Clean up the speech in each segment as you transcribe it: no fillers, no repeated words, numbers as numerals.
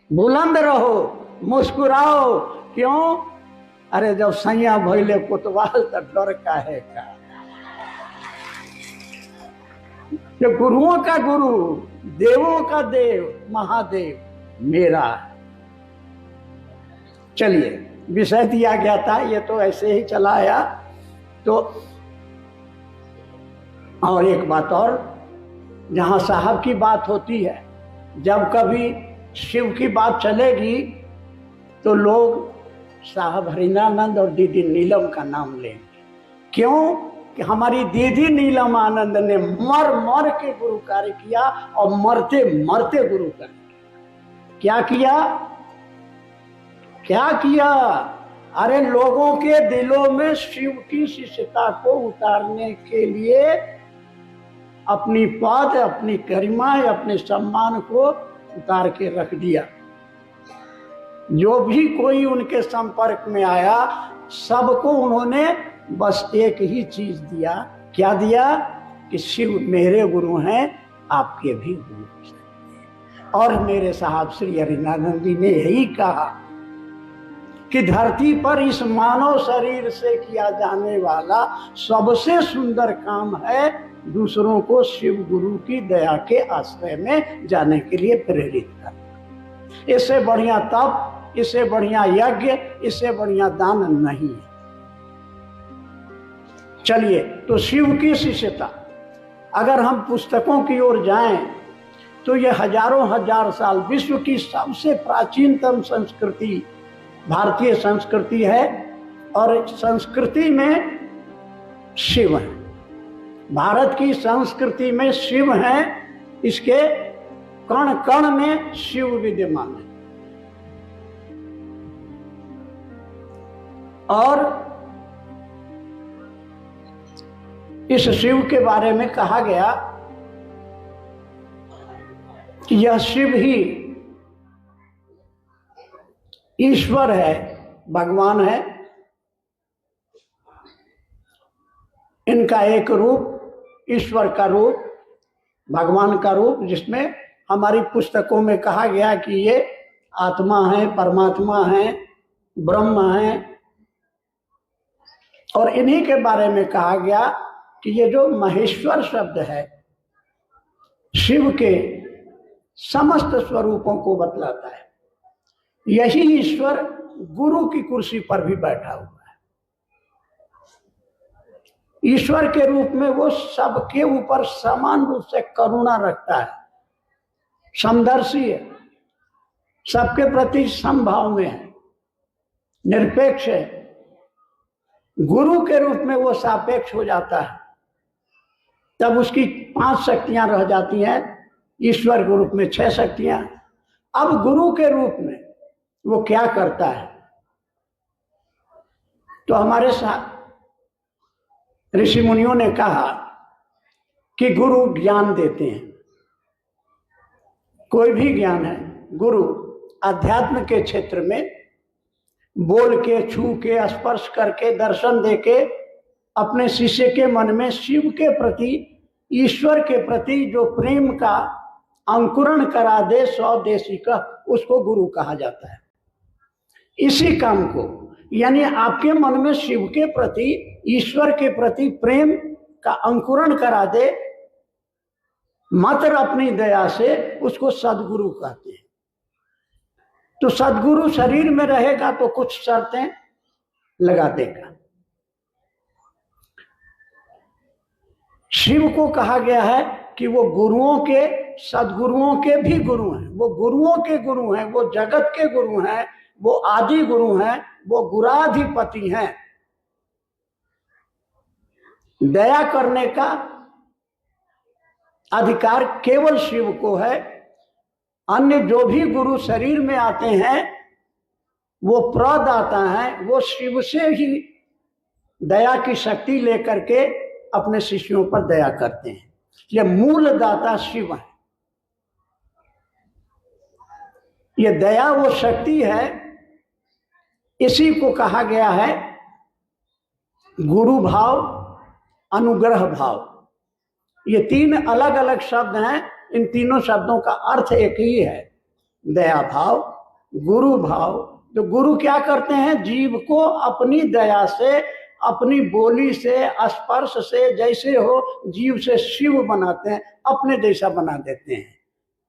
बुलंद रहो, मुस्कुराओ। क्यों? अरे जब सैया भइले कोतवाल तो डर का है का। जो गुरुओं का गुरु, देवों का देव, महादेव मेरा। चलिए, विषय दिया गया था, ये तो ऐसे ही चला आया। तो और एक बात और, जहां साहब की बात होती है, जब कभी शिव की बात चलेगी तो लोग साहब हरिनानंद और दीदी नीलम का नाम लेंगे। क्यों? कि हमारी दीदी नीलम आनंद ने मर मर के गुरु कार्य किया और मरते मरते गुरु कार्य किया। क्या किया? क्या किया? अरे लोगों के दिलों में शिव की शिष्यता को उतारने के लिए अपनी पद, अपनी गरिमा, अपने सम्मान को उतार के रख दिया। जो भी कोई उनके संपर्क में आया, सबको उन्होंने बस एक ही चीज दिया। क्या दिया? कि शिव मेरे गुरु हैं, आपके भी गुरु हैं। और मेरे साहब श्री हरिनानंद जी ने यही कहा कि धरती पर इस मानव शरीर से किया जाने वाला सबसे सुंदर काम है दूसरों को शिव गुरु की दया के आश्रय में जाने के लिए प्रेरित करना। इससे बढ़िया तप, इससे बढ़िया यज्ञ, इससे बढ़िया दान नहीं है। चलिए, तो शिव की शिष्यता, अगर हम पुस्तकों की ओर जाएं तो ये हजारों हजार साल विश्व की सबसे प्राचीनतम संस्कृति भारतीय संस्कृति है। और संस्कृति में शिव है, भारत की संस्कृति में शिव है। इसके कण कण में शिव विद्यमान है। और इस शिव के बारे में कहा गया कि यह शिव ही ईश्वर है, भगवान है। इनका एक रूप ईश्वर का रूप, भगवान का रूप, जिसमें हमारी पुस्तकों में कहा गया कि ये आत्मा है, परमात्मा है, ब्रह्म है। और इन्हीं के बारे में कहा गया कि ये जो महेश्वर शब्द है, शिव के समस्त स्वरूपों को बतलाता है। यही ईश्वर गुरु की कुर्सी पर भी बैठा हुआ है। ईश्वर के रूप में वो सबके ऊपर समान रूप से करुणा रखता है, समदर्शी है, सबके प्रति समभाव में है, निरपेक्ष है। गुरु के रूप में वो सापेक्ष हो जाता है, तब उसकी 5 शक्तियां रह जाती हैं। ईश्वर के रूप में 6 शक्तियां। अब गुरु के रूप में वो क्या करता है? तो हमारे साथ ऋषि मुनियों ने कहा कि गुरु ज्ञान देते हैं। कोई भी ज्ञान है, गुरु अध्यात्म के क्षेत्र में बोल के, छू के, स्पर्श करके, दर्शन देके अपने शिष्य के मन में शिव के प्रति, ईश्वर के प्रति जो प्रेम का अंकुरण करा दे, स्वदेशी का, उसको गुरु कहा जाता है। इसी काम को, यानी आपके मन में शिव के प्रति, ईश्वर के प्रति प्रेम का अंकुरण करा दे, मात्र अपनी दया से, उसको सद्गुरु कहते हैं। तो सद्गुरु शरीर में रहेगा तो कुछ शर्तें लगा देगा। शिव को कहा गया है कि वो गुरुओं के, सद्गुरुओं के भी गुरु हैं। वो गुरुओं के गुरु हैं, वो जगत के गुरु हैं, वो आदि गुरु हैं, वो गुराधिपति हैं। दया करने का अधिकार केवल शिव को है। अन्य जो भी गुरु शरीर में आते हैं वो प्रदाता हैं, वो शिव से ही दया की शक्ति लेकर के अपने शिष्यों पर दया करते हैं। ये मूल दाता शिव है। ये दया वो शक्ति है, इसी को कहा गया है गुरु भाव, अनुग्रह भाव। ये 3 अलग अलग शब्द हैं। इन तीनों शब्दों का अर्थ एक ही है, दया भाव, गुरु भाव। तो गुरु क्या करते हैं, जीव को अपनी दया से, अपनी बोली से, स्पर्श से, जैसे हो जीव से शिव बनाते हैं, अपने जैसा बना देते हैं।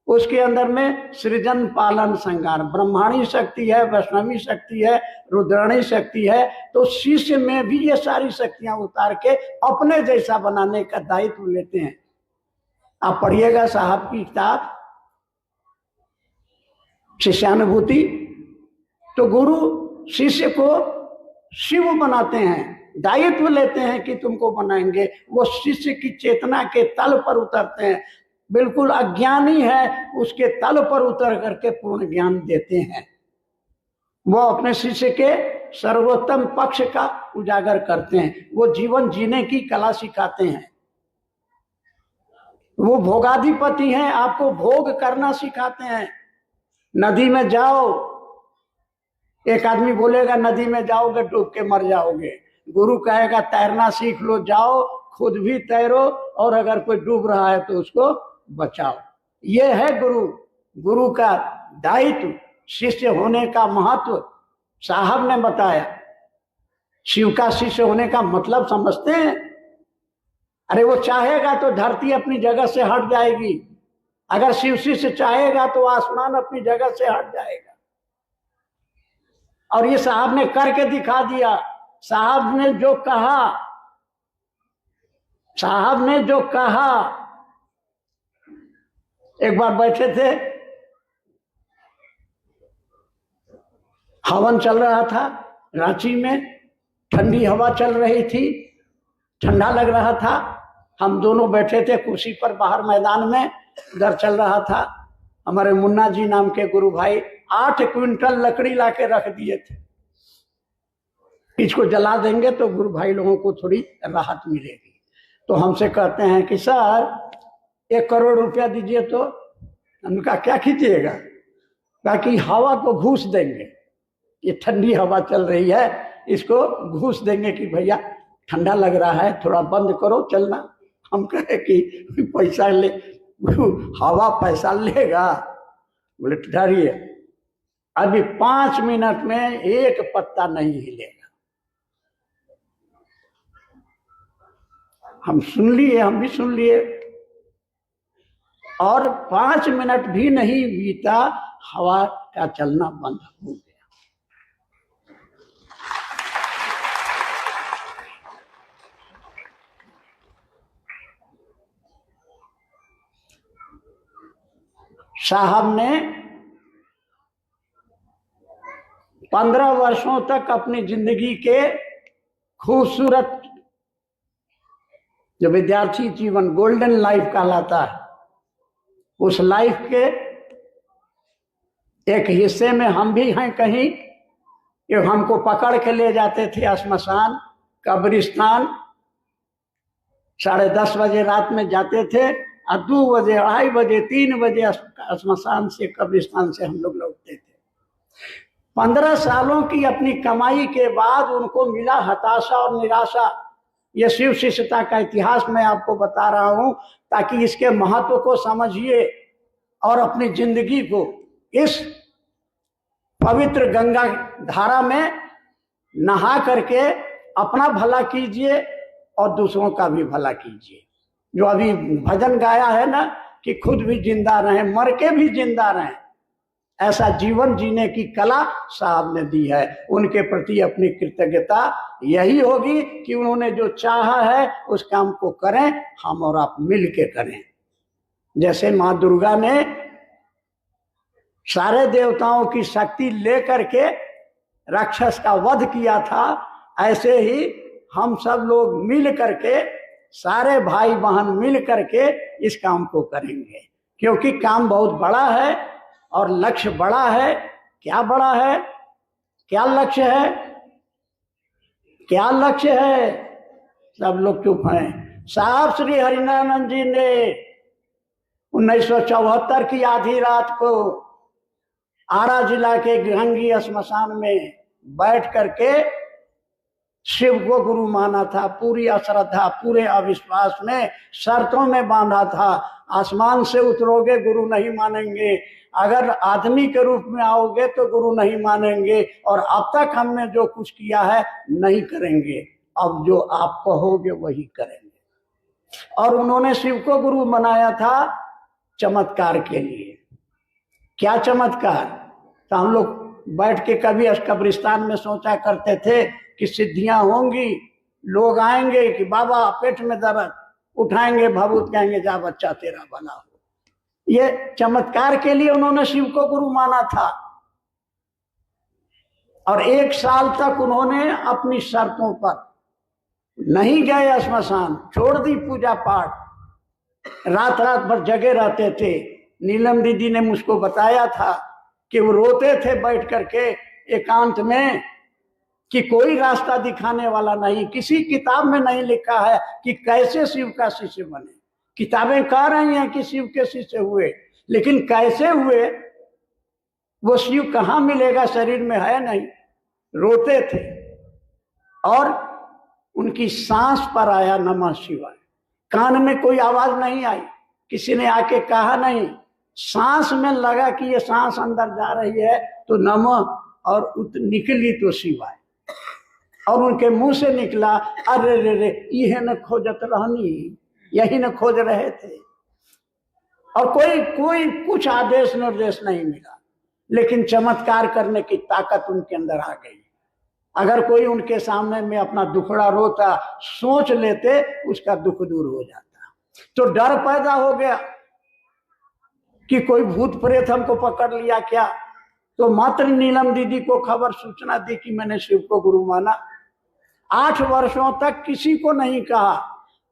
उसके अंदर में सृजन पालन संहार ब्रह्माणी शक्ति है, वैष्णवी शक्ति है, रुद्राणी शक्ति है। तो शिष्य में भी ये सारी शक्तियां उतार के अपने जैसा बनाने का दायित्व लेते हैं। आप पढ़िएगा साहब की किताब शिष्यानुभूति, तो गुरु शिष्य को शिव बनाते हैं, दायित्व लेते हैं कि तुमको बनाएंगे। वो शिष्य की चेतना के तल पर उतरते हैं, बिल्कुल अज्ञानी है उसके तल पर उतर करके पूर्ण ज्ञान देते हैं। वो अपने शिष्य के सर्वोत्तम पक्ष का उजागर करते हैं, वो जीवन जीने की कला सिखाते हैं। वो भोगाधिपति हैं, आपको भोग करना सिखाते हैं। नदी में जाओ, एक आदमी बोलेगा नदी में जाओगे डूब के मर जाओगे, गुरु कहेगा तैरना सीख लो, जाओ खुद भी तैरो और अगर कोई डूब रहा है तो उसको बचाओ। ये है गुरु, गुरु का दायित्व, शिष्य होने का महत्व साहब ने बताया। शिव का शिष्य होने का मतलब समझते हैं? अरे वो चाहेगा तो धरती अपनी जगह से हट जाएगी, अगर शिव शिष्य चाहेगा तो आसमान अपनी जगह से हट जाएगा। और ये साहब ने करके दिखा दिया। साहब ने जो कहा, साहब ने जो कहा, एक बार बैठे थे, हवन चल रहा था रांची में, ठंडी हवा चल रही थी, ठंडा लग रहा था। हम दोनों बैठे थे कुर्सी पर बाहर मैदान में, उधर चल रहा था। हमारे मुन्ना जी नाम के गुरु भाई 8 क्विंटल लकड़ी लाके रख दिए थे, इसको जला देंगे तो गुरु भाई लोगों को थोड़ी राहत मिलेगी। तो हमसे कहते हैं कि सर 1 करोड़ रुपया दीजिए। तो हमने कहा क्या कीजिएगा? कहा कि हवा को घूस देंगे, ये ठंडी हवा चल रही है, इसको घूस देंगे कि भैया ठंडा लग रहा है, थोड़ा बंद करो चलना। हम कहे कि पैसा ले, हवा पैसा लेगा? बोले ठहरिए, अभी 5 मिनट में 1 पत्ता नहीं हिलेगा। हम सुन लिए, हम भी सुन लिए, और 5 मिनट भी नहीं बीता, हवा का चलना बंद हो गया। साहब ने 15 वर्षों तक अपनी जिंदगी के खूबसूरत जो विद्यार्थी जीवन गोल्डन लाइफ कहलाता है, उस लाइफ के एक हिस्से में हम भी हैं कहीं, कि हमको पकड़ के ले जाते थे श्मशान, कब्रिस्तान। 10:30 बजे रात में जाते थे और 2 बजे, 2:30 बजे, 3 बजे श्मशान से, कब्रिस्तान से हम लोग लौटते थे। 15 सालों की अपनी कमाई के बाद उनको मिला हताशा और निराशा। ये शिव शिष्यता का इतिहास मैं आपको बता रहा हूं ताकि इसके महत्व को समझिए और अपनी जिंदगी को इस पवित्र गंगा धारा में नहा करके अपना भला कीजिए और दूसरों का भी भला कीजिए। जो अभी भजन गाया है ना कि खुद भी जिंदा रहें, मर के भी जिंदा रहें, ऐसा जीवन जीने की कला साहब ने दी है। उनके प्रति अपनी कृतज्ञता यही होगी कि उन्होंने जो चाहा है उस काम को करें, हम और आप मिल के करें। जैसे माँ दुर्गा ने सारे देवताओं की शक्ति लेकर के राक्षस का वध किया था, ऐसे ही हम सब लोग मिल करके, सारे भाई बहन मिल करके इस काम को करेंगे, क्योंकि काम बहुत बड़ा है और लक्ष्य बड़ा है। क्या बड़ा है? क्या लक्ष्य है? क्या लक्ष्य है? सब लोग चुप हैं। साहब श्री हरिनानंद जी ने 1974 की आधी रात को आरा जिला के गंगी श्मशान में बैठ करके शिव को गुरु माना था, पूरी अश्रद्धा, पूरे अविश्वास में, शर्तों में बांधा था। आसमान से उतरोगे गुरु नहीं मानेंगे, अगर आदमी के रूप में आओगे तो गुरु नहीं मानेंगे, और अब तक हमने जो कुछ किया है नहीं करेंगे, अब जो आप कहोगे वही करेंगे। और उन्होंने शिव को गुरु बनाया था चमत्कार के लिए। क्या चमत्कार? तो हम लोग बैठ के कभी कब्रिस्तान में सोचा करते थे कि सिद्धियां होंगी, लोग आएंगे कि बाबा पेट में दर्द, उठाएंगे भभूत, कहेंगे जा बच्चा तेरा भला हो। ये चमत्कार के लिए उन्होंने शिव को गुरु माना था। और 1 साल तक उन्होंने अपनी शर्तों पर नहीं गए श्मशान, छोड़ दी पूजा पाठ, रात रात भर जगे रहते थे। नीलम दीदी ने मुझको बताया था कि वो रोते थे बैठ करके एकांत में कि कोई रास्ता दिखाने वाला नहीं, किसी किताब में नहीं लिखा है कि कैसे शिव का शिष्य बने। किताबें कह रही हैं कि शिव के शिष्य हुए, लेकिन कैसे हुए, वो शिव कहाँ मिलेगा, शरीर में है नहीं। रोते थे। और उनकी सांस पर आया नमः शिवाय, कान में कोई आवाज नहीं आई, किसी ने आके कहा नहीं, सांस में लगा कि ये सांस अंदर जा रही है तो नमः, और निकली तो शिवाय। और उनके मुंह से निकला, अरे रे रे यह न खोजत रहनी, यही न खोज रहे थे। और कोई कुछ आदेश निर्देश नहीं मिला, लेकिन चमत्कार करने की ताकत उनके अंदर आ गई। अगर कोई उनके सामने में अपना दुखड़ा रोता, सोच लेते, उसका दुख दूर हो जाता। तो डर पैदा हो गया कि कोई भूत प्रेत हमको पकड़ लिया क्या। तो मात्र नीलम दीदी को खबर सूचना दी कि मैंने शिव को गुरु माना। 8 वर्षों तक किसी को नहीं कहा,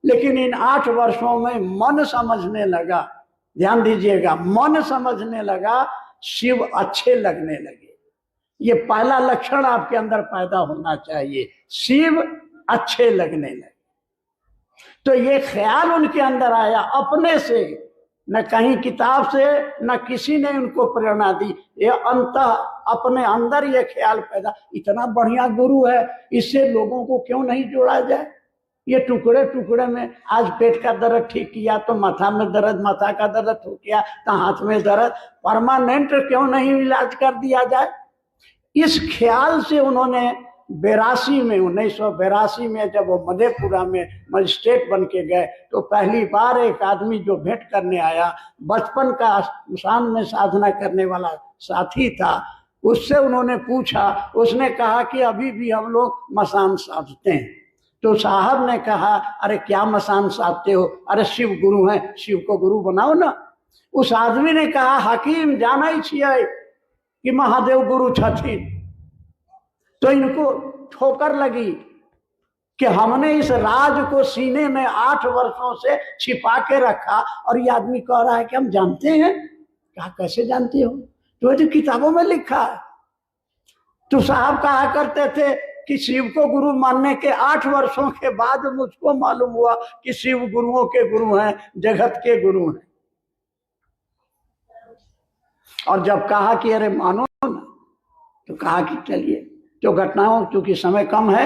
लेकिन इन 8 वर्षों में मन समझने लगा। ध्यान दीजिएगा, मन समझने लगा, शिव अच्छे लगने लगे। ये पहला लक्षण आपके अंदर पैदा होना चाहिए, शिव अच्छे लगने लगे। तो ये ख्याल उनके अंदर आया अपने से, न कहीं किताब से, न किसी ने उनको प्रेरणा दी। ये अंतः अपने अंदर ये ख्याल पैदा, इतना बढ़िया गुरु है, इससे लोगों को क्यों नहीं जोड़ा जाए। ये टुकड़े टुकड़े में, आज पेट का दर्द ठीक किया तो माथा में दर्द, माथा का दर्द ठीक किया तो हाथ में दर्द, परमानेंट क्यों नहीं इलाज कर दिया जाए। इस ख्याल से उन्होंने 1982 में जब वो मधेपुरा में मजिस्ट्रेट बन के गए, तो पहली बार एक आदमी जो भेंट करने आया, बचपन का श्मशान में साधना करने वाला साथी था, उससे उन्होंने पूछा। उसने कहा कि अभी भी हम लोग मसान साधते हैं। तो साहब ने कहा, अरे क्या मसान साधते हो, अरे शिव गुरु हैं, शिव को गुरु बनाओ ना। उस आदमी ने कहा, हकीम जाना ही छिए कि महादेव गुरु छथिन। तो इनको ठोकर लगी कि हमने इस राज को सीने में 8 वर्षों से छिपा के रखा, और ये आदमी कह रहा है कि हम जानते हैं। कहा, कैसे जानते हो? तो किताबों में लिखा है। तो साहब कहा करते थे कि शिव को गुरु मानने के 8 वर्षों के बाद मुझको मालूम हुआ कि शिव गुरुओं के गुरु हैं, जगत के गुरु हैं। और जब कहा कि अरे मानो ना, तो कहा कि चलिए। जो घटनाओं, चूंकि समय कम है,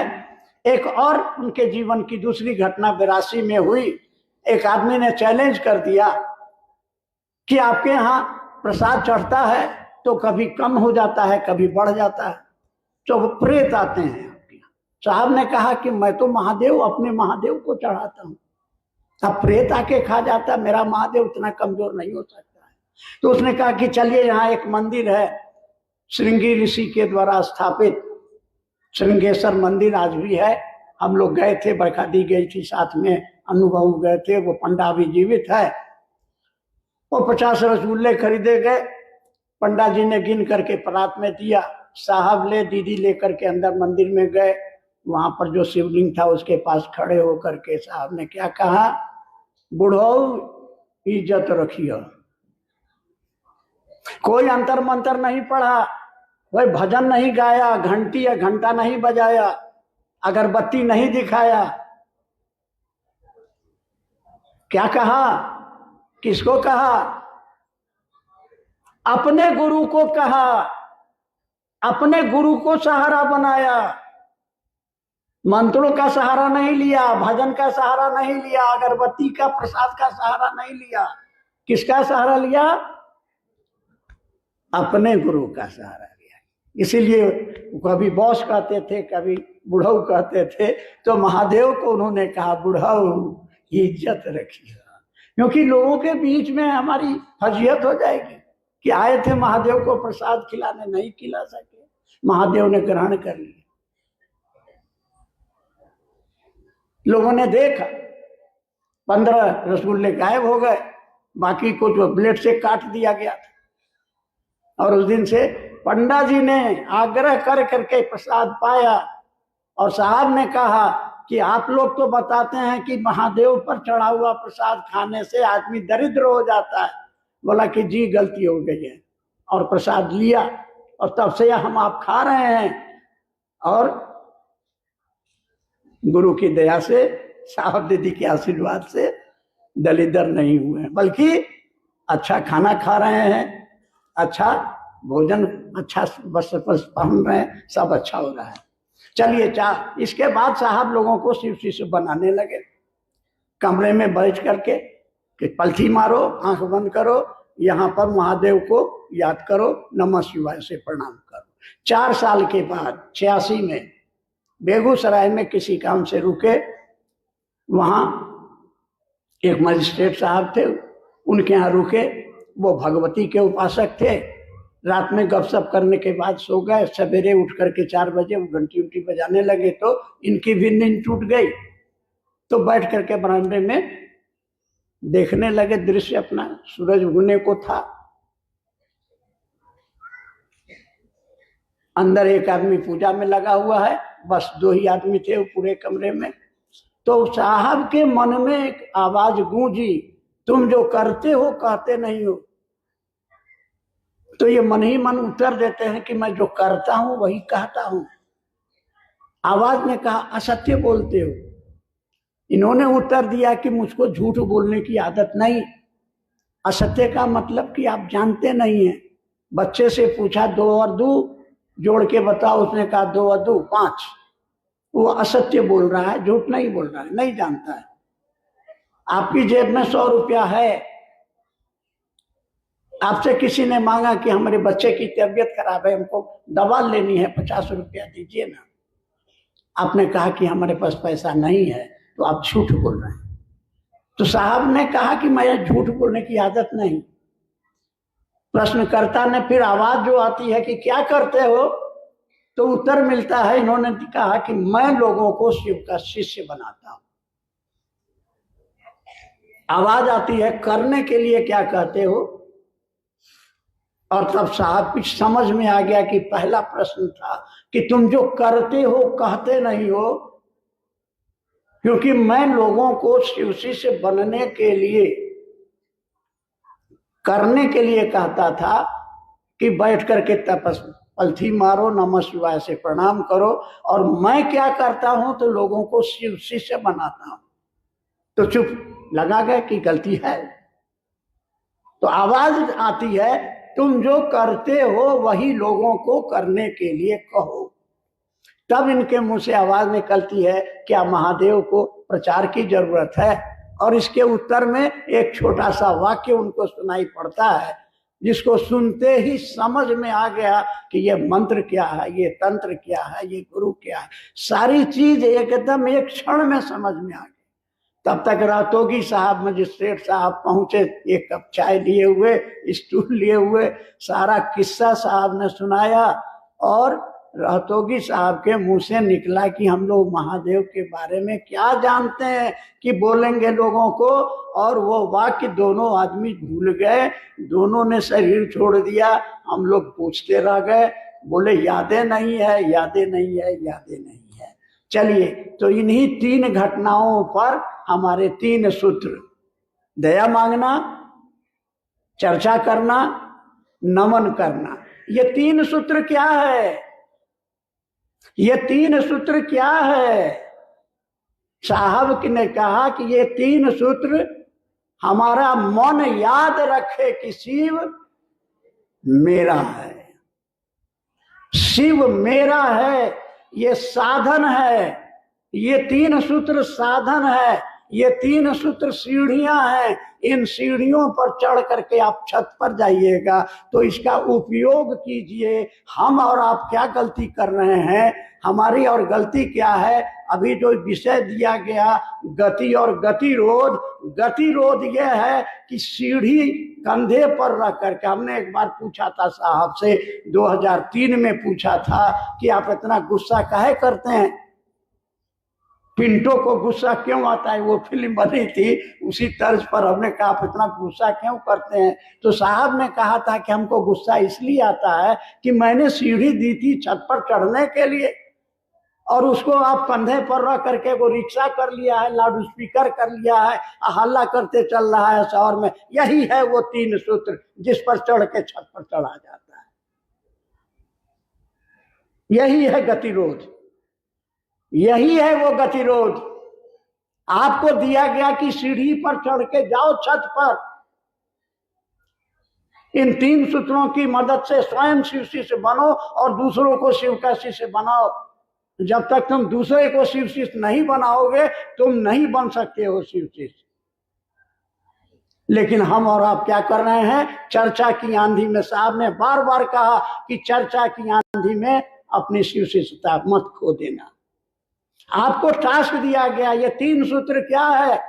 एक और उनके जीवन की दूसरी घटना 82 में हुई। एक आदमी ने चैलेंज कर दिया कि आपके यहाँ प्रसाद चढ़ता है तो कभी कम हो जाता है, कभी बढ़ जाता है, तो वो प्रेत आते हैं आपके यहाँ। साहब ने कहा कि मैं तो महादेव, अपने महादेव को चढ़ाता हूँ, अब प्रेत आके खा जाता, मेरा महादेव उतना कमजोर नहीं हो सकता है। तो उसने कहा कि चलिए, यहाँ एक मंदिर है श्रृंगी ऋषि के द्वारा स्थापित, श्रृंगेश्वर मंदिर आज भी है। हम लोग गए थे, बरखा दी गई थी साथ में, अनुभव गए थे, वो पंडा भी जीवित है। वो 50 रसगुल्ले खरीदे गए, पंडा जी ने गिन करके परात में दिया। साहब ले दीदी लेकर के अंदर मंदिर में गए। वहां पर जो शिवलिंग था उसके पास खड़े होकर के साहब ने क्या कहा, बुढ़ऊ इज्जत रखियो। कोई अंतर मंतर नहीं पढ़ा, कोई भजन नहीं गाया, घंटी या घंटा नहीं बजाया, अगरबत्ती नहीं दिखाया। क्या कहा, किसको कहा? अपने गुरु को कहा, अपने गुरु को सहारा बनाया। मंत्रों का सहारा नहीं लिया, भजन का सहारा नहीं लिया, अगरबत्ती का प्रसाद का सहारा नहीं लिया, किसका सहारा लिया? अपने गुरु का सहारा लिया। इसीलिए कभी बॉस कहते थे, कभी बुढ़ऊ कहते थे, तो महादेव को उन्होंने कहा बुढ़ऊ इज्जत रखिए, क्योंकि लोगों के बीच में हमारी फजीयत हो जाएगी कि आए थे महादेव को प्रसाद खिलाने, नहीं खिला सके, महादेव ने ग्रहण कर लिया। लोगों ने देखा 15 रसगुल्ले गायब हो गए, बाकी को जो ब्लेड से काट दिया गया था। और उस दिन से पंडा जी ने आग्रह कर करके प्रसाद पाया, और साहब ने कहा कि आप लोग तो बताते हैं कि महादेव पर चढ़ा हुआ प्रसाद खाने से आदमी दरिद्र हो जाता है। बोला कि जी गलती हो गई है, और प्रसाद लिया, और तब से हम आप खा रहे हैं, और गुरु की दया से, साहब दीदी के आशीर्वाद से दलिदर नहीं हुए, बल्कि अच्छा खाना खा रहे हैं, अच्छा भोजन, अच्छा वस्त्र पहन रहे हैं, सब अच्छा हो रहा है। चलिए इसके बाद साहब लोगों को शिव शिष्य बनाने लगे, कमरे में बैठ करके कि पलथी मारो, आंख बंद करो, यहाँ पर महादेव को याद करो, नमः शिवाय से प्रणाम करो। 4 साल के बाद 86 में बेगूसराय में किसी काम से रुके, वहां एक मजिस्ट्रेट साहब थे, उनके यहाँ रुके। वो भगवती के उपासक थे। रात में गपशप करने के बाद सो गए। सवेरे उठ करके 4 बजे वो घंटी उंटी बजाने लगे, तो इनकी भी नींद टूट गई। तो बैठ करके बरामदे में देखने लगे दृश्य अपना, सूरज उगने को था। अंदर एक आदमी पूजा में लगा हुआ है, बस 2 ही आदमी थे वो पूरे कमरे में। तो साहब के मन में एक आवाज गूंजी, तुम जो करते हो कहते नहीं हो। तो ये मन ही मन उत्तर देते हैं कि मैं जो करता हूं वही कहता हूं। आवाज ने कहा असत्य बोलते हो। इन्होंने उत्तर दिया कि मुझको झूठ बोलने की आदत नहीं। असत्य का मतलब कि आप जानते नहीं हैं। बच्चे से पूछा 2 और 2 जोड़ के बताओ, उसने कहा 2 और 2 5। वो असत्य बोल रहा है, झूठ नहीं बोल रहा है, नहीं जानता है। आपकी जेब में 100 रुपया है, आपसे किसी ने मांगा कि हमारे बच्चे की तबीयत खराब है, हमको दवा लेनी है, 50 रुपया दीजिए ना। आपने कहा कि हमारे पास पैसा नहीं है, तो आप झूठ बोल रहे हैं। तो साहब ने कहा कि मैं झूठ बोलने की आदत नहीं। प्रश्नकर्ता ने फिर आवाज जो आती है कि क्या करते हो, तो उत्तर मिलता है, इन्होंने कहा कि मैं लोगों को शिव का शिष्य बनाता हूं। आवाज आती है करने के लिए क्या कहते हो। और तब साहब कुछ समझ में आ गया कि पहला प्रश्न था कि तुम जो करते हो कहते नहीं हो, क्योंकि मैं लोगों को शिव शिष्य बनने के लिए, करने के लिए कहता था कि बैठ करके पलथी मारो, नमः शिवाय से प्रणाम करो। और मैं क्या करता हूं, तो लोगों को शिव शिष्य बनाता हूं। तो चुप लगा गए कि गलती है। तो आवाज आती है, तुम जो करते हो वही लोगों को करने के लिए कहो। तब इनके मुंह से आवाज निकलती है, क्या महादेव को प्रचार की जरूरत है? और इसके उत्तर में एक छोटा सा वाक्य उनको सुनाई पड़ता है, जिसको सुनते ही समझ में आ गया कि ये मंत्र क्या है, ये तंत्र क्या है, ये गुरु क्या है। सारी चीज एकदम एक क्षण में समझ में आ गई। तब तक रहतोगी साहब, मजिस्ट्रेट साहब पहुंचे, एक कप चाय लिए हुए, स्टूल लिए हुए, सारा किस्सा साहब ने सुनाया। और रहतोगी साहब के मुंह से निकला कि हम लोग महादेव के बारे में क्या जानते हैं कि बोलेंगे लोगों को। और वो वाक्य दोनों आदमी भूल गए, दोनों ने शरीर छोड़ दिया। हम लोग पूछते रह गए, बोले यादें नहीं है, यादें नहीं है, यादें नहीं है। चलिए, तो इन्हीं 3 घटनाओं पर हमारे 3 सूत्र, दया मांगना, चर्चा करना, नमन करना। ये 3 सूत्र क्या है? ये 3 सूत्र क्या है? साहब ने कहा कि ये 3 सूत्र हमारा मन याद रखे कि शिव मेरा है, शिव मेरा है। ये साधन है, ये 3 सूत्र साधन है, ये 3 सूत्र सीढ़ियां हैं। इन सीढ़ियों पर चढ़ करके आप छत पर जाइएगा, तो इसका उपयोग कीजिए। हम और आप क्या गलती कर रहे हैं? हमारी और गलती क्या है? अभी जो विषय दिया गया गति और गतिरोध, गतिरोध यह है कि सीढ़ी कंधे पर रख करके, हमने एक बार पूछा था साहब से, 2003 में पूछा था कि आप इतना गुस्सा काहे करते हैं, पिंटो को गुस्सा क्यों आता है, वो फिल्म बनी थी उसी तर्ज पर। हमने कहा आप इतना गुस्सा क्यों करते हैं? तो साहब ने कहा था कि हमको गुस्सा इसलिए आता है कि मैंने सीढ़ी दी थी छत पर चढ़ने के लिए, और उसको आप कंधे पर रख करके वो रिक्शा कर लिया है, लाउड स्पीकर कर लिया है, हल्ला करते चल रहा है शहर में। यही है वो 3 सूत्र जिस पर चढ़ के छत पर चढ़ा जाता है। यही है गतिरोध, यही है वो गतिरोध। आपको दिया गया कि सीढ़ी पर चढ़ के जाओ छत पर। इन 3 सूत्रों की मदद से स्वयं शिव शिष्य बनो और दूसरों को शिव का शिष्य बनाओ। जब तक तुम दूसरे को शिव शिष्य नहीं बनाओगे, तुम नहीं बन सकते हो शिव शिष्य। लेकिन हम और आप क्या कर रहे हैं? चर्चा की आंधी में, साहब ने बार बार कहा कि चर्चा की आंधी में अपनी शिव शिष्यता मत खो देना। आपको टास्क दिया गया, ये 3 सूत्र क्या है?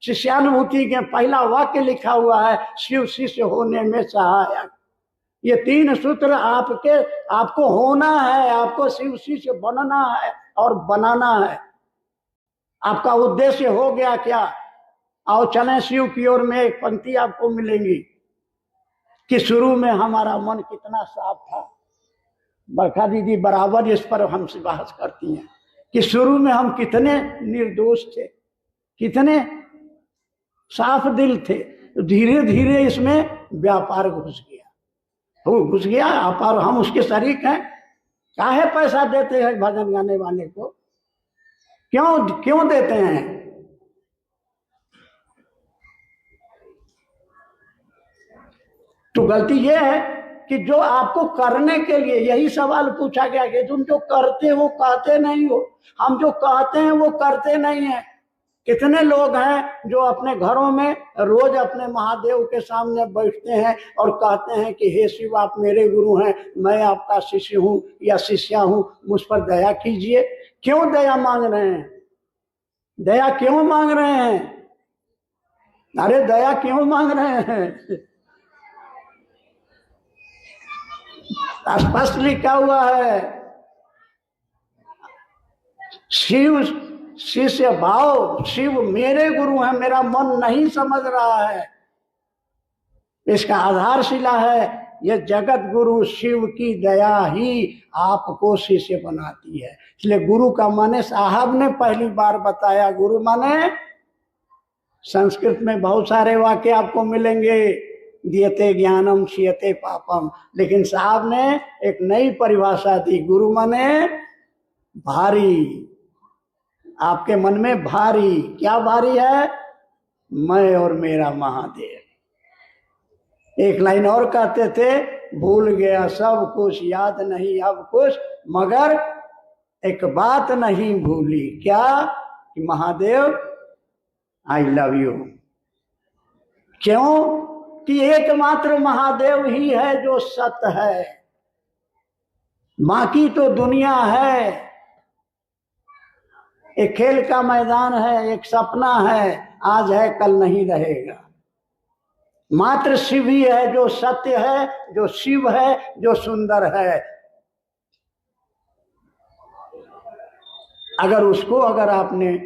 शिष्यानुभूति के पहला वाक्य लिखा हुआ है, शिव शिष्य होने में सहायक। ये 3 सूत्र आपको होना है, आपको शिव शिष्य बनना है और बनाना है। आपका उद्देश्य हो गया क्या? आओ चलें शिव की ओर में। एक पंक्ति आपको मिलेंगी कि शुरू में हमारा मन कितना साफ था। बरखा दीदी बराबर इस पर हमसे बहस करती हैं कि शुरू में हम कितने निर्दोष थे, कितने साफ दिल थे। धीरे धीरे इसमें व्यापार घुस गया, वो घुस गया आप और हम उसके शरीक हैं। काहे पैसा देते हैं भजन गाने वाले को? क्यों देते हैं? तो गलती यह है कि जो आपको करने के लिए, यही सवाल पूछा गया कि तुम जो करते हो कहते नहीं हो। हम जो कहते हैं वो करते नहीं है। कितने लोग हैं जो अपने घरों में रोज अपने महादेव के सामने बैठते हैं और कहते हैं कि हे शिव आप मेरे गुरु हैं, मैं आपका शिष्य हूं या शिष्या हूं, मुझ पर दया कीजिए। क्यों दया मांग रहे हैं? दया क्यों मांग रहे हैं? अरे दया क्यों मांग रहे हैं? स्पष्ट लिखा हुआ है, शिव शिष्य भाव, शिव मेरे गुरु हैं, मेरा मन नहीं समझ रहा है। इसका आधारशिला है ये जगत गुरु शिव की दया ही आपको शिष्य बनाती है। इसलिए गुरु का माने, साहब ने पहली बार बताया, गुरु माने संस्कृत में बहुत सारे वाक्य आपको मिलेंगे, दियते ज्ञानम क्षीयते पापम, लेकिन साहब ने एक नई परिभाषा दी, गुरु माने भारी। आपके मन में भारी, क्या भारी है? मैं और मेरा महादेव। एक लाइन और कहते थे, भूल गया सब कुछ, याद नहीं अब कुछ, मगर एक बात नहीं भूली, क्या? कि महादेव आई लव यू। क्यों? कि एकमात्र महादेव ही है जो सत्य है, बाकी तो दुनिया है। एक खेल का मैदान है, एक सपना है, आज है कल नहीं रहेगा। मात्र शिव ही है जो सत्य है, जो शिव है, जो सुंदर है। अगर आपने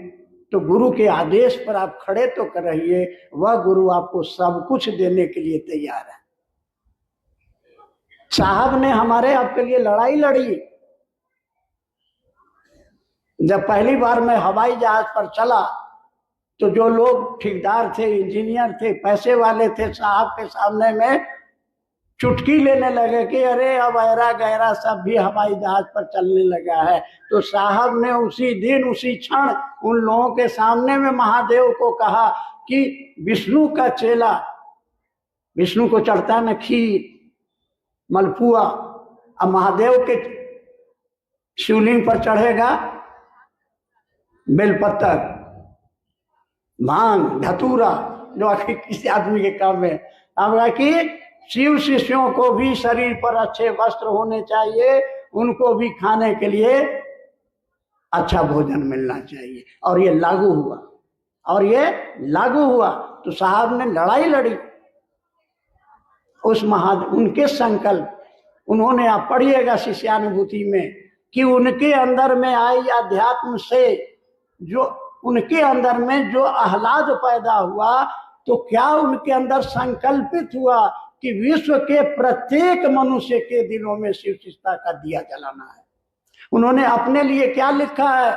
तो गुरु के आदेश पर आप खड़े तो कर रहिए, वह गुरु आपको सब कुछ देने के लिए तैयार है। साहब ने हमारे आपके लिए लड़ाई लड़ी। जब पहली बार मैं हवाई जहाज पर चला तो जो लोग ठेकेदार थे, इंजीनियर थे, पैसे वाले थे, साहब के सामने में चुटकी लेने लगे कि अरे अब ऐरा गहरा सब भी हवाई जहाज पर चलने लगा है। तो साहब ने उसी दिन उसी क्षण उन लोगों के सामने में महादेव को कहा कि विष्णु का चेला, विष्णु को चढ़ता न खीर मलपुआ, अब महादेव के शिवलिंग पर चढ़ेगा बेलपत्र, भांग, धतूरा, जो आखिर किसी आदमी के काम में। अब कि शिव शिष्यों को भी शरीर पर अच्छे वस्त्र होने चाहिए, उनको भी खाने के लिए अच्छा भोजन मिलना चाहिए। और ये लागू हुआ, और ये लागू हुआ। तो साहब ने लड़ाई लड़ी उस उनके संकल्प। उन्होंने, आप पढ़िएगा शिष्यानुभूति में, कि उनके अंदर में आई अध्यात्म से जो उनके अंदर में जो आह्लाद पैदा हुआ, तो क्या उनके अंदर संकल्पित हुआ कि विश्व के प्रत्येक मनुष्य के दिलों में शिव शिष्टता का दिया जलाना है। उन्होंने अपने लिए क्या लिखा है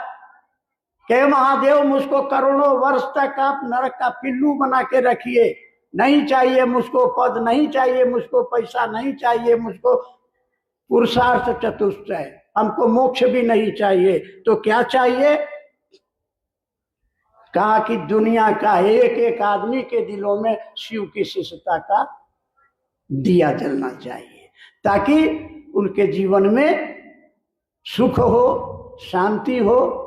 कि महादेव मुझको करोड़ों वर्ष तक आप नरक का पिल्लू बना के रखिए, नहीं चाहिए मुझको पद, नहीं चाहिए मुझको पैसा, नहीं चाहिए मुझको पुरुषार्थ चतुष्टय, हमको मोक्ष भी नहीं चाहिए। तो क्या चाहिए? कहा कि दुनिया का एक एक आदमी के दिलों में शिव की शिष्टता का दिया जलना चाहिए, ताकि उनके जीवन में सुख हो, शांति हो,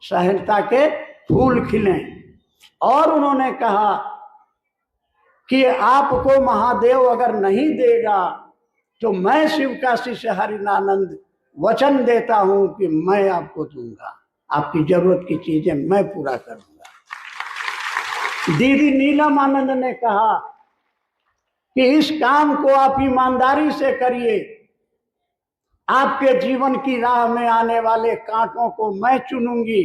सहनता के फूल खिलें। और उन्होंने कहा कि आपको महादेव अगर नहीं देगा तो मैं शिव का शिष्य हरिनानंद वचन देता हूं कि मैं आपको दूंगा, आपकी जरूरत की चीजें मैं पूरा करूंगा। दीदी नीलम आनंद ने कहा कि इस काम को आप ईमानदारी से करिए, आपके जीवन की राह में आने वाले कांटों को मैं चुनूंगी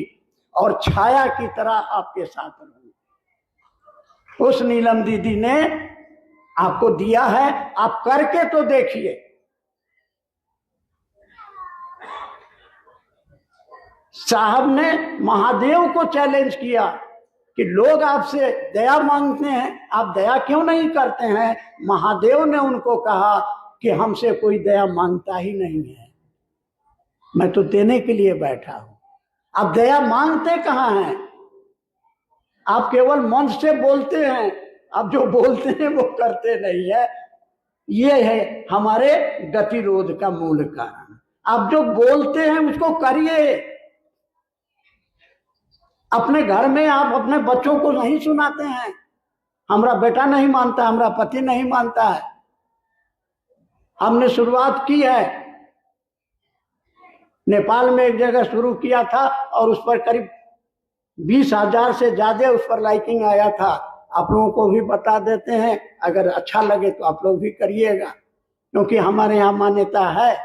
और छाया की तरह आपके साथ रहूंगी। उस नीलम दीदी ने आपको दिया है, आप करके तो देखिए। साहब ने महादेव को चैलेंज किया कि लोग आपसे दया मांगते हैं, आप दया क्यों नहीं करते हैं? महादेव ने उनको कहा कि हमसे कोई दया मांगता ही नहीं है, मैं तो देने के लिए बैठा हूं। आप दया मांगते कहाँ हैं? आप केवल मन से बोलते हैं, आप जो बोलते हैं वो करते नहीं है। ये है हमारे गतिरोध का मूल कारण। आप जो बोलते हैं उसको करिए। अपने घर में आप अपने बच्चों को नहीं सुनाते हैं, हमारा बेटा नहीं मानता, हमारा पति नहीं मानता है। हमने शुरुआत की है, नेपाल में एक जगह शुरू किया था और उस पर करीब 20,000 से ज्यादा उस पर लाइकिंग आया था। आप लोगों को भी बता देते हैं, अगर अच्छा लगे तो आप लोग भी करिएगा, क्योंकि हमारे यहाँ मान्यता है।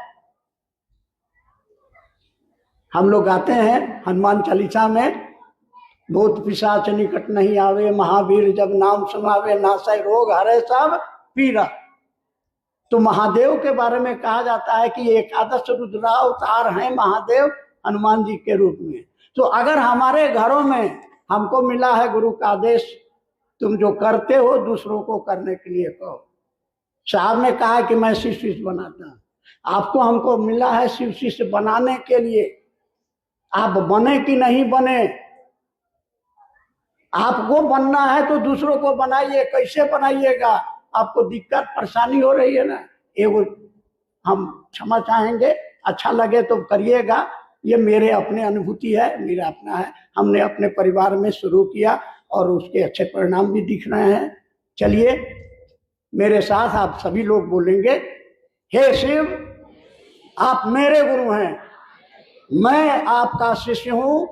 हम लोग गाते हैं हनुमान चालीसा में, भूत पिशाच निकट नहीं आवे, महावीर जब नाम सुनावे, नासै रोग हरे सब पीरा। तो महादेव के बारे में कहा जाता है कि एकादश रुद्रावतार हैं महादेव हनुमान जी के रूप में। तो अगर हमारे घरों में हमको मिला है गुरु का आदेश, तुम जो करते हो दूसरों को करने के लिए कहो। साहब ने कहा कि मैं शिव शिष्य बनाता हूं, आपको हमको मिला है शिव शिष्य बनाने के लिए। आप बने कि नहीं बने, आपको बनना है तो दूसरों को बनाइए। कैसे बनाइएगा? आपको दिक्कत परेशानी हो रही है ना, एगो हम क्षमा चाहेंगे, अच्छा लगे तो करिएगा। ये मेरे अपने अनुभूति है, मेरा अपना है। हमने अपने परिवार में शुरू किया और उसके अच्छे परिणाम भी दिख रहे हैं। चलिए मेरे साथ आप सभी लोग बोलेंगे, हे शिव आप मेरे गुरु हैं, मैं आपका शिष्य हूं,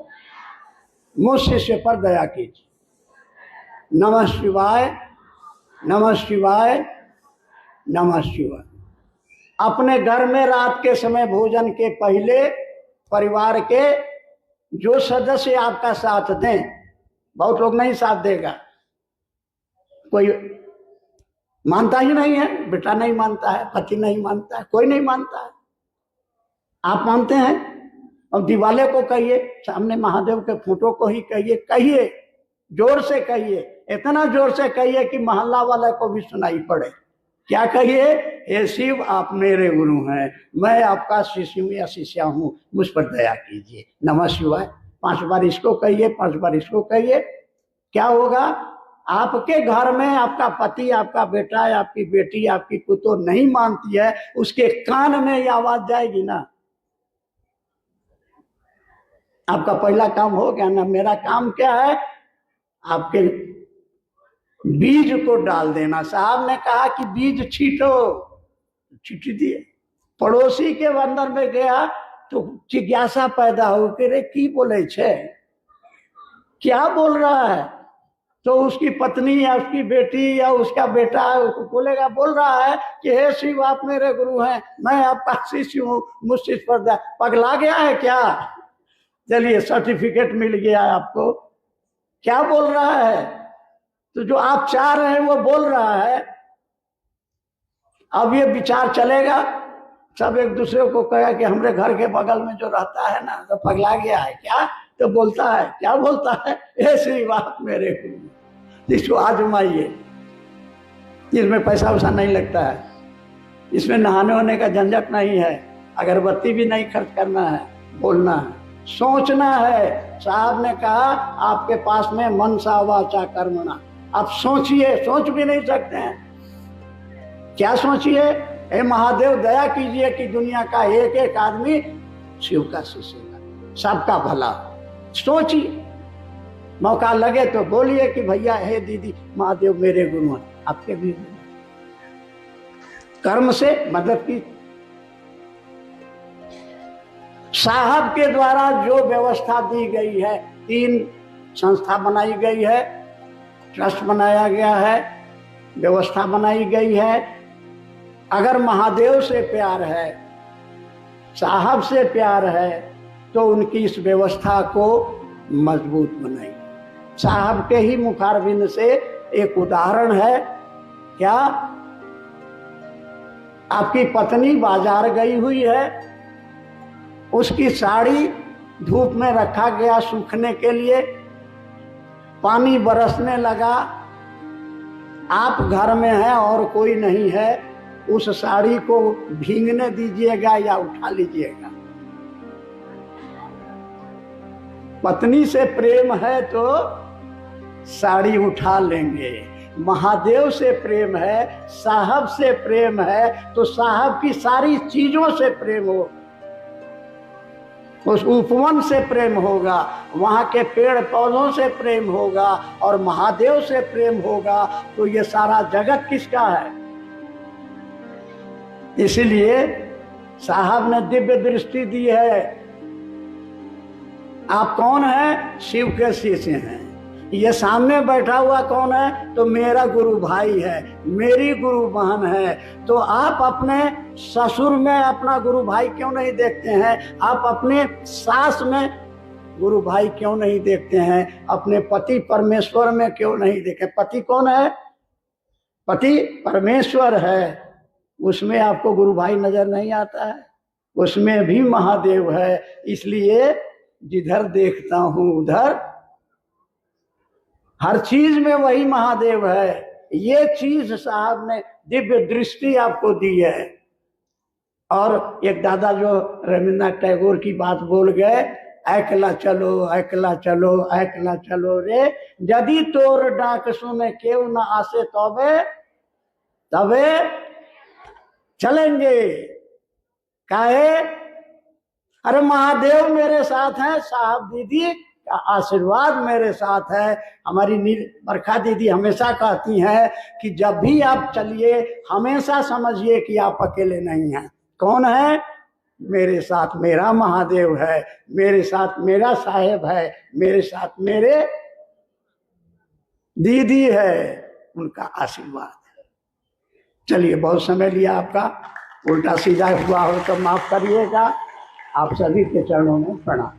मुझ शिष्य पर दया कीजिए। नमः शिवाय, नमः शिवाय, नमः शिवाय। अपने घर में रात के समय भोजन के पहले परिवार के जो सदस्य आपका साथ दें, बहुत लोग नहीं साथ देगा, कोई मानता ही नहीं है, बेटा नहीं मानता है, पति नहीं मानता है, कोई नहीं मानता है। आप मानते हैं? और दिवाले को कहिए, सामने महादेव के फोटो को ही कहिए, कहिए जोर से कहिए, इतना जोर से कहिए कि मोहल्ला वाले को भी सुनाई पड़े। क्या कहिए? हे शिव आप मेरे गुरु हैं, मैं आपका शिष्य हूं या शिष्या हूं, मुझ पर दया कीजिए। नमः शिवाय 5 बार इसको कहिए, 5 बार इसको कहिए। क्या होगा? आपके घर में आपका पति, आपका बेटा, आपकी बेटी, आपकी पुतो नहीं मानती है, उसके कान में ये आवाज जाएगी ना, आपका पहला काम हो गया ना। मेरा काम क्या है, आपके बीज को डाल देना। साहब ने कहा कि बीज छीटो, छीट दिए। पड़ोसी के अंदर में गया तो जिज्ञासा पैदा हो कि रे की बोले छे, क्या बोल रहा है। तो उसकी पत्नी या उसकी बेटी या उसका बेटा बोलेगा, बोल रहा है कि हे शिव आप मेरे गुरु हैं, मैं आपका शिष्य हूँ, मुझसे स्पर्धा। पगला गया है क्या? चलिए सर्टिफिकेट मिल गया आपको। क्या बोल रहा है? तो जो आप चाह रहे हैं वो बोल रहा है। अब ये विचार चलेगा, सब एक दूसरे को कहा कि हमारे घर के बगल में जो रहता है ना तो पगला गया है क्या। तो बोलता है, क्या बोलता है, हे शिव आप मेरे गुरु। इसको आजमाइए, इसमें पैसा वैसा नहीं लगता है, इसमें नहाने होने का झंझट नहीं है, अगरबत्ती भी नहीं खर्च करना है, बोलना है, सोचना है। साहब ने कहा आपके पास में मन सा वाचा कर्मणा, आप सोचिए, सोच भी नहीं सकते हैं। क्या सोचिए, हे महादेव दया कीजिए कि दुनिया का एक एक आदमी शिव का शिष्य है, सबका भला। सोचिए, मौका लगे तो बोलिए कि भैया हे दीदी महादेव मेरे गुरु हैं, आपके भी गुरु। कर्म से मदद की। साहब के द्वारा जो व्यवस्था दी गई है, 3 संस्था बनाई गई है, ट्रस्ट बनाया गया है, व्यवस्था बनाई गई है। अगर महादेव से प्यार है, साहब से प्यार है, तो उनकी इस व्यवस्था को मजबूत बनाइए। साहब के ही मुखारबिंद से एक उदाहरण है। क्या? आपकी पत्नी बाजार गई हुई है, उसकी साड़ी धूप में रखा गया सूखने के लिए, पानी बरसने लगा, आप घर में हैं और कोई नहीं है, उस साड़ी को भीगने दीजिएगा या उठा लीजिएगा? पत्नी से प्रेम है तो साड़ी उठा लेंगे। महादेव से प्रेम है, साहब से प्रेम है, तो साहब की सारी चीजों से प्रेम हो, उस उपवन से प्रेम होगा, वहां के पेड़ पौधों से प्रेम होगा और महादेव से प्रेम होगा, तो ये सारा जगत किसका है? इसीलिए साहब ने दिव्य दृष्टि दी है। आप कौन है? शिव के शिष्य हैं। ये सामने बैठा हुआ कौन है? तो मेरा गुरु भाई है, मेरी गुरु बहन है। तो आप अपने ससुर में अपना गुरु भाई क्यों नहीं देखते हैं? आप अपने सास में गुरु भाई क्यों नहीं देखते हैं? अपने पति परमेश्वर में क्यों नहीं देखे? पति कौन है? पति परमेश्वर है, उसमें आपको गुरु भाई नजर नहीं आता है? उसमें भी महादेव है। इसलिए जिधर देखता हूं उधर हर चीज में वही महादेव है। ये चीज साहब ने दिव्य दृष्टि आपको दी है। और एक दादा जो रविन्द्रनाथ टैगोर की बात बोल गए, एकला चलो एकला चलो एकला चलो रे, यदि तोर डाक सुने केव न आसे तबे तबे चलेंगे। काहे? अरे महादेव मेरे साथ हैं, साहब दीदी का आशीर्वाद मेरे साथ है। हमारी बरखा दीदी हमेशा कहती हैं कि जब भी आप चलिए हमेशा समझिए कि आप अकेले नहीं हैं। कौन है? मेरे साथ मेरा महादेव है, मेरे साथ मेरा साहेब है, मेरे साथ मेरे दीदी है, उनका आशीर्वाद है। चलिए, बहुत समय लिया आपका, उल्टा सीधा हुआ हो तो माफ करिएगा। आप सभी के चरणों में प्रणाम।